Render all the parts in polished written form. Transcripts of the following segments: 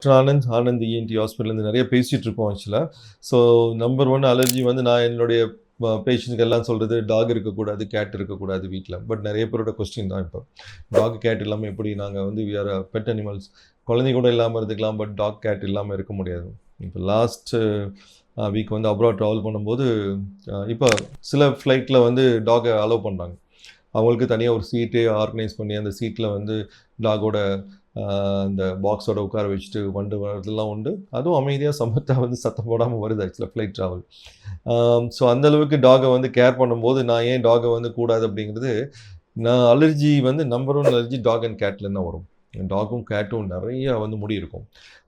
Anand ENT ஹாஸ்பிட்டல்லேருந்து நிறைய பேசிகிட்டு இருக்கோம் ஆக்சுவலாக. ஸோ நம்பர் ஒன் அலர்ஜி வந்து நான் என்னுடைய பேஷண்ட்ஸ்க்கு எல்லாம் சொல்கிறது டாக் இருக்கக்கூடாது, கேட் இருக்கக்கூடாது வீட்டில். பட் நிறைய பேரோட கொஸ்டின் தான் இப்போ. டாக் கேட் இல்லாமல் எப்படி நாங்கள் வந்து வி ஆர் பெட் அனிமல்ஸ், குழந்தை கூட இல்லாமல் இருந்துக்கலாம், பட் டாக் கேட் இல்லாமல் இருக்க முடியாது. இப்போ லாஸ்ட் வீக் வந்து அப்ராட் ட்ராவல் பண்ணும்போது இப்போ சில ஃப்ளைட்டில் வந்து டாகை அலோவ் பண்ணுறாங்க. அவங்களுக்கு தனியாக ஒரு சீட்டே ஆர்கனைஸ் பண்ணி அந்த சீட்டில் வந்து டாகோட அந்த பாக்ஸோட உட்கார வச்சுட்டு வண்டு வரதெல்லாம் உண்டு. அதுவும் அமைதியாக சமத்தாக வந்து சத்தம் போடாமல் வருது ஆக்சுவலாக ஃப்ளைட் ட்ராவல். ஸோ அந்தளவுக்கு டாகை வந்து கேர் பண்ணும்போது நான் ஏன் டாகை வந்து கூடாது அப்படிங்கிறது, நான் அலர்ஜி வந்து number one allergy dog and கேட்லேருந்து தான் வரும். டாகும் கேட்டும் நிறையா வந்து முடி இருக்கும்.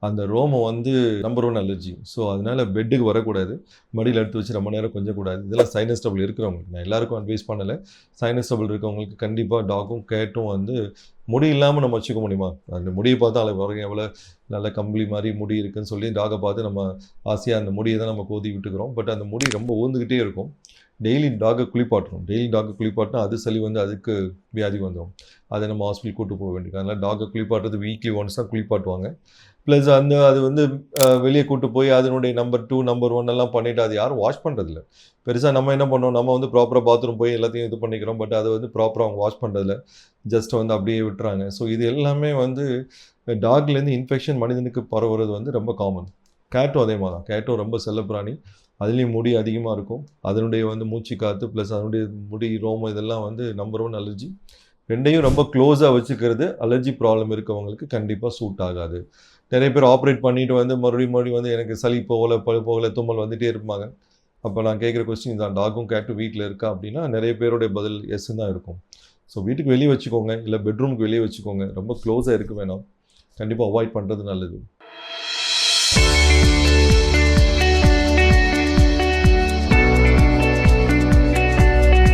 அந்த ரோமம் வந்து நம்பர் ஒன் அலர்ஜி. ஸோ அதனால் பெட்டுக்கு வரக்கூடாது, மடியில் எடுத்து வச்சு ரொம்ப நேரம் கொஞ்சக்கூடாது. இதெல்லாம் சைனஸ் ட்ரபிள் இருக்கிறவங்களுக்கு, நான் எல்லாருக்கும் அட்வைஸ் பண்ணலை. சைனஸ் ட்ரபிள் இருக்கவங்களுக்கு கண்டிப்பாக டாகும் கேட்டும் வந்து முடி இல்லாமல் நம்ம வச்சுக்க முடியுமா? அந்த முடியை பார்த்தா அதில் வரைக்கும் எவ்வளோ நல்ல கம்பளி மாதிரி முடி இருக்குதுன்னு சொல்லி டாகை பார்த்து நம்ம ஆசையாக அந்த முடியை தான் நம்ம கோதி விட்டுக்கிறோம். பட் அந்த முடி ரொம்ப ஊந்துக்கிட்டே இருக்கும். டெய்லி டாகை குளிப்பாட்டணும். டெய்லி டாகை குளிப்பாட்டினா அது சளி வந்து அதுக்கு வியாதி வந்துடும். அதை நம்ம ஹாஸ்பிட்டல் கூட்டு போக வேண்டியது. அதனால் டாகை குளிப்பாட்டுறது வீக்லி ஒன்ஸ் தான் குளிப்பாட்டுவாங்க. ப்ளஸ் அது வந்து வெளியே கூட்டு போய் அதனுடைய நம்பர் 2 நம்பர் 1 எல்லாம் பண்ணிவிட்டு அது யாரும் வாஷ் பண்ணுறதில்ல. பெருசாக நம்ம என்ன பண்ணோம், நம்ம வந்து ப்ராப்பராக பாத்ரூம் போய் எல்லாத்தையும் இது பண்ணிக்கிறோம். பட் அதை வந்து ப்ராப்பராக அவங்க வாஷ் பண்ணுறதில்ல, ஜஸ்ட் வந்து அப்படியே விட்டுறாங்க. ஸோ இது எல்லாமே வந்து டாக்லேருந்து இன்ஃபெக்ஷன் மனிதனுக்கு பரவுறது வந்து ரொம்ப காமன். கேட்டும் அதே மாதிரி தான். கேட்டும் ரொம்ப செல்லப்பிராணி. அதுலேயும் முடி அதிகமாக இருக்கும். அதனுடைய வந்து மூச்சு காற்று ப்ளஸ் அதனுடைய முடி ரோமம் இதெல்லாம் வந்து நம்பர் ஒன் அலர்ஜி. ரெண்டையும் ரொம்ப க்ளோஸாக வச்சுக்கிறது அலர்ஜி ப்ராப்ளம் இருக்கவங்களுக்கு கண்டிப்பாக சூட் ஆகாது. நிறைய பேர் ஆப்ரேட் பண்ணிவிட்டு வந்து மறுபடியும் வந்து எனக்கு சளி போகலை, போகலை, தும்மல் வந்துகிட்டே இருப்பாங்க. அப்போ நான் கேட்குற கொஸ்டின் தான், டாகும் கேட்டும் வீட்டில் இருக்கா அப்படின்னா நிறைய பேருடைய பதில் எஸ்ன்னு தான் இருக்கும். ஸோ வீட்டுக்கு வெளியே வச்சுக்கோங்க, இல்லை பெட்ரூமுக்கு வெளியே வச்சுக்கோங்க. ரொம்ப க்ளோஸாக இருக்க வேணாம். கண்டிப்பாக அவாய்ட் பண்ணுறது நல்லது.